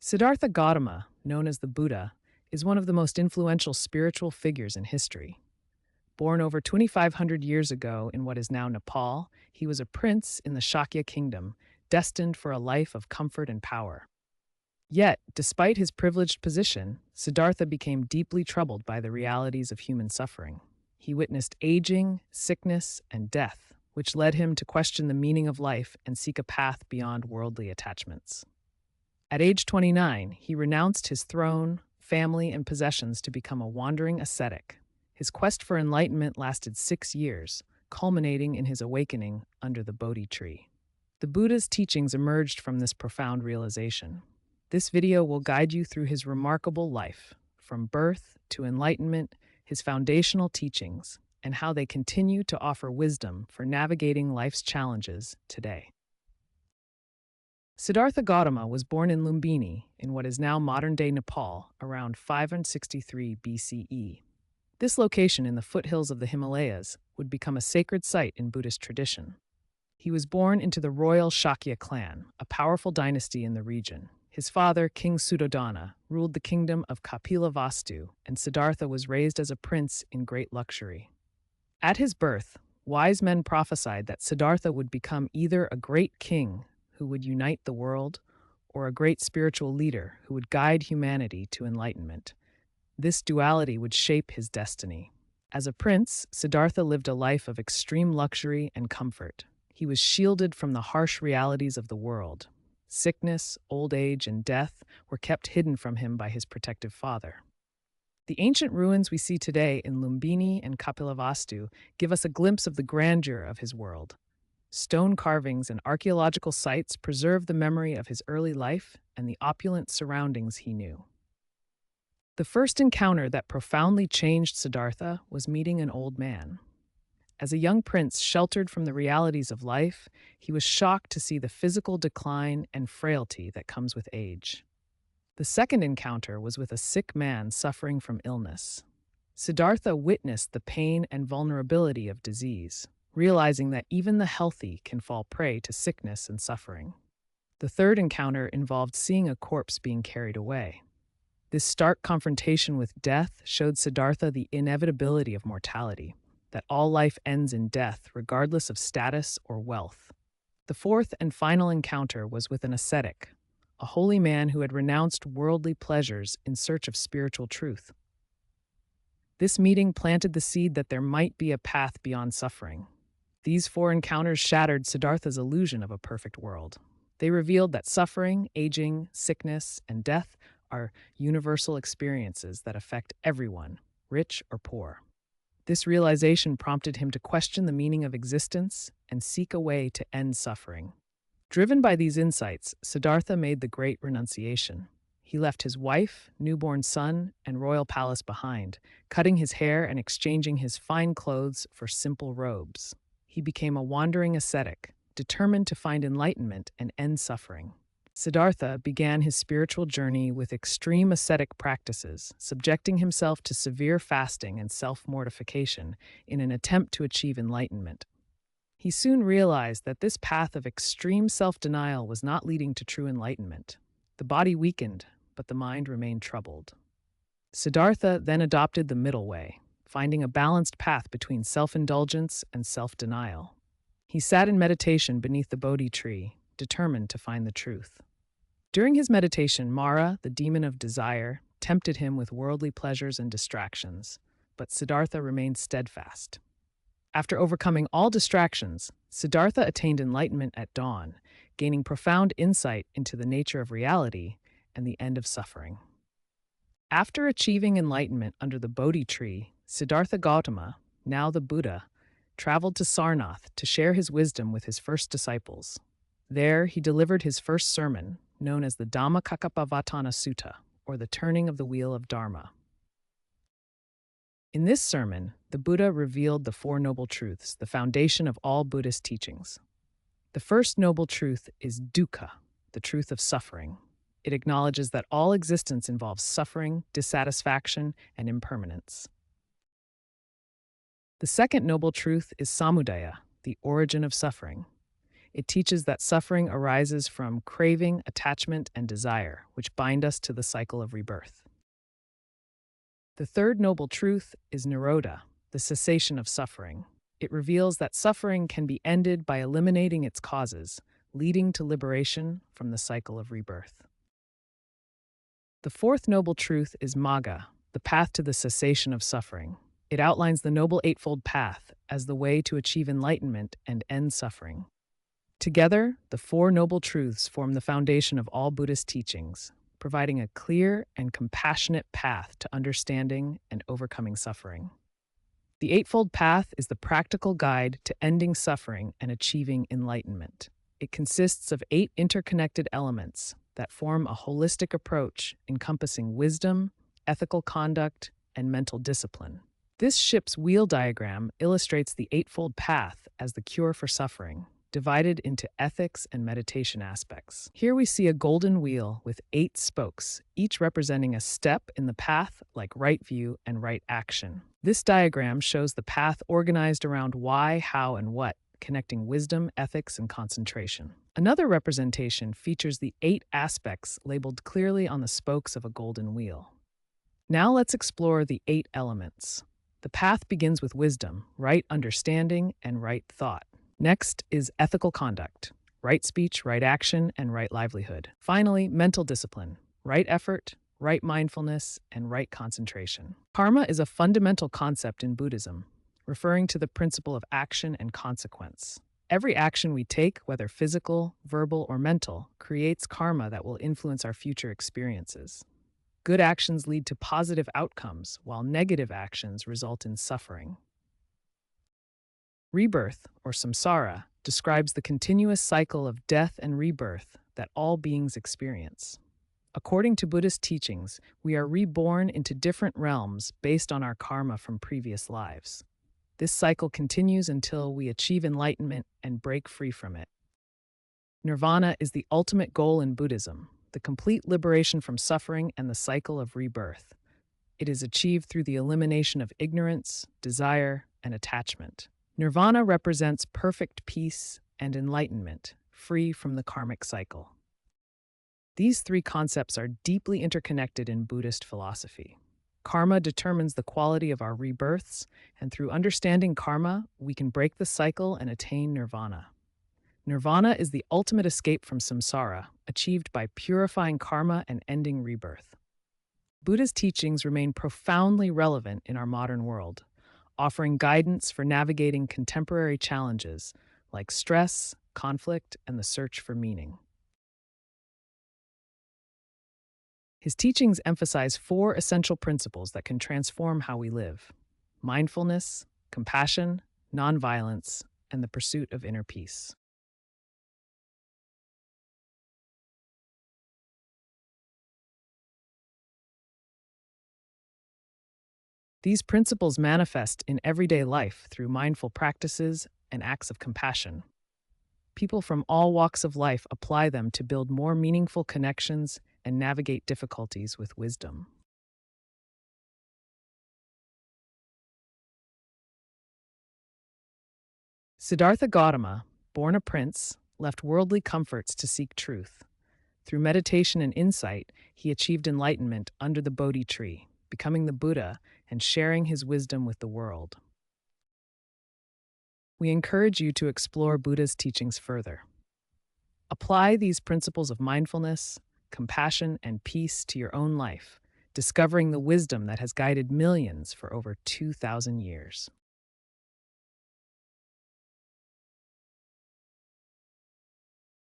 Siddhartha Gautama, known as the Buddha, is one of the most influential spiritual figures in history. Born over 2,500 years ago in what is now Nepal, he was a prince in the Shakya kingdom, destined for a life of comfort and power. Yet, despite his privileged position, Siddhartha became deeply troubled by the realities of human suffering. He witnessed aging, sickness, and death, which led him to question the meaning of life and seek a path beyond worldly attachments. At age 29, he renounced his throne, family, and possessions to become a wandering ascetic. His quest for enlightenment lasted 6 years, culminating in his awakening under the Bodhi tree. The Buddha's teachings emerged from this profound realization. This video will guide you through his remarkable life, from birth to enlightenment, his foundational teachings, and how they continue to offer wisdom for navigating life's challenges today. Siddhartha Gautama was born in Lumbini, in what is now modern-day Nepal, around 563 BCE. This location in the foothills of the Himalayas would become a sacred site in Buddhist tradition. He was born into the royal Shakya clan, a powerful dynasty in the region. His father, King Suddhodana, ruled the kingdom of Kapilavastu, and Siddhartha was raised as a prince in great luxury. At his birth, wise men prophesied that Siddhartha would become either a great king who would unite the world, or a great spiritual leader who would guide humanity to enlightenment. This duality would shape his destiny. As a prince, Siddhartha lived a life of extreme luxury and comfort. He was shielded from the harsh realities of the world. Sickness, old age, and death were kept hidden from him by his protective father. The ancient ruins we see today in Lumbini and Kapilavastu give us a glimpse of the grandeur of his world. Stone carvings and archaeological sites preserve the memory of his early life and the opulent surroundings he knew. The first encounter that profoundly changed Siddhartha was meeting an old man. As a young prince sheltered from the realities of life, he was shocked to see the physical decline and frailty that comes with age. The second encounter was with a sick man suffering from illness. Siddhartha witnessed the pain and vulnerability of disease, realizing that even the healthy can fall prey to sickness and suffering. The third encounter involved seeing a corpse being carried away. This stark confrontation with death showed Siddhartha the inevitability of mortality, that all life ends in death regardless of status or wealth. The fourth and final encounter was with an ascetic, a holy man who had renounced worldly pleasures in search of spiritual truth. This meeting planted the seed that there might be a path beyond suffering. These four encounters shattered Siddhartha's illusion of a perfect world. They revealed that suffering, aging, sickness, and death are universal experiences that affect everyone, rich or poor. This realization prompted him to question the meaning of existence and seek a way to end suffering. Driven by these insights, Siddhartha made the great renunciation. He left his wife, newborn son, and royal palace behind, cutting his hair and exchanging his fine clothes for simple robes. He became a wandering ascetic, determined to find enlightenment and end suffering. Siddhartha began his spiritual journey with extreme ascetic practices, subjecting himself to severe fasting and self-mortification in an attempt to achieve enlightenment. He soon realized that this path of extreme self-denial was not leading to true enlightenment. The body weakened, but the mind remained troubled. Siddhartha then adopted the middle way, finding a balanced path between self-indulgence and self-denial. He sat in meditation beneath the Bodhi tree, determined to find the truth. During his meditation, Mara, the demon of desire, tempted him with worldly pleasures and distractions, but Siddhartha remained steadfast. After overcoming all distractions, Siddhartha attained enlightenment at dawn, gaining profound insight into the nature of reality and the end of suffering. After achieving enlightenment under the Bodhi tree, Siddhartha Gautama, now the Buddha, traveled to Sarnath to share his wisdom with his first disciples. There, he delivered his first sermon, known as the Dhammacakkappavattana Sutta, or the turning of the wheel of Dharma. In this sermon, the Buddha revealed the Four Noble Truths, the foundation of all Buddhist teachings. The first noble truth is dukkha, the truth of suffering. It acknowledges that all existence involves suffering, dissatisfaction, and impermanence. The second noble truth is samudaya, the origin of suffering. It teaches that suffering arises from craving, attachment, and desire, which bind us to the cycle of rebirth. The third noble truth is Nirodha, the cessation of suffering. It reveals that suffering can be ended by eliminating its causes, leading to liberation from the cycle of rebirth. The fourth noble truth is Magga, the path to the cessation of suffering. It outlines the Noble Eightfold Path as the way to achieve enlightenment and end suffering. Together, the Four Noble Truths form the foundation of all Buddhist teachings, providing a clear and compassionate path to understanding and overcoming suffering. The Eightfold Path is the practical guide to ending suffering and achieving enlightenment. It consists of 8 interconnected elements that form a holistic approach encompassing wisdom, ethical conduct, and mental discipline. This ship's wheel diagram illustrates the Eightfold Path as the cure for suffering, divided into ethics and meditation aspects. Here we see a golden wheel with 8 spokes, each representing a step in the path like right view and right action. This diagram shows the path organized around why, how, and what, connecting wisdom, ethics, and concentration. Another representation features the 8 aspects labeled clearly on the spokes of a golden wheel. Now let's explore the 8 elements. The path begins with wisdom, right understanding, and right thought. Next is ethical conduct, right speech, right action, and right livelihood. Finally, mental discipline, right effort, right mindfulness, and right concentration. Karma is a fundamental concept in Buddhism, referring to the principle of action and consequence. Every action we take, whether physical, verbal, or mental, creates karma that will influence our future experiences. Good actions lead to positive outcomes, while negative actions result in suffering. Rebirth, or samsara, describes the continuous cycle of death and rebirth that all beings experience. According to Buddhist teachings, we are reborn into different realms based on our karma from previous lives. This cycle continues until we achieve enlightenment and break free from it. Nirvana is the ultimate goal in Buddhism, the complete liberation from suffering and the cycle of rebirth. It is achieved through the elimination of ignorance, desire, and attachment. Nirvana represents perfect peace and enlightenment, free from the karmic cycle. These 3 concepts are deeply interconnected in Buddhist philosophy. Karma determines the quality of our rebirths, and through understanding karma, we can break the cycle and attain nirvana. Nirvana is the ultimate escape from samsara, achieved by purifying karma and ending rebirth. Buddha's teachings remain profoundly relevant in our modern world, offering guidance for navigating contemporary challenges like stress, conflict, and the search for meaning. His teachings emphasize 4 essential principles that can transform how we live: mindfulness, compassion, nonviolence, and the pursuit of inner peace. These principles manifest in everyday life through mindful practices and acts of compassion. People from all walks of life apply them to build more meaningful connections and navigate difficulties with wisdom. Siddhartha Gautama, born a prince, left worldly comforts to seek truth. Through meditation and insight, he achieved enlightenment under the Bodhi tree, becoming the Buddha and sharing his wisdom with the world. We encourage you to explore Buddha's teachings further. Apply these principles of mindfulness, compassion, and peace to your own life, discovering the wisdom that has guided millions for over 2,000 years.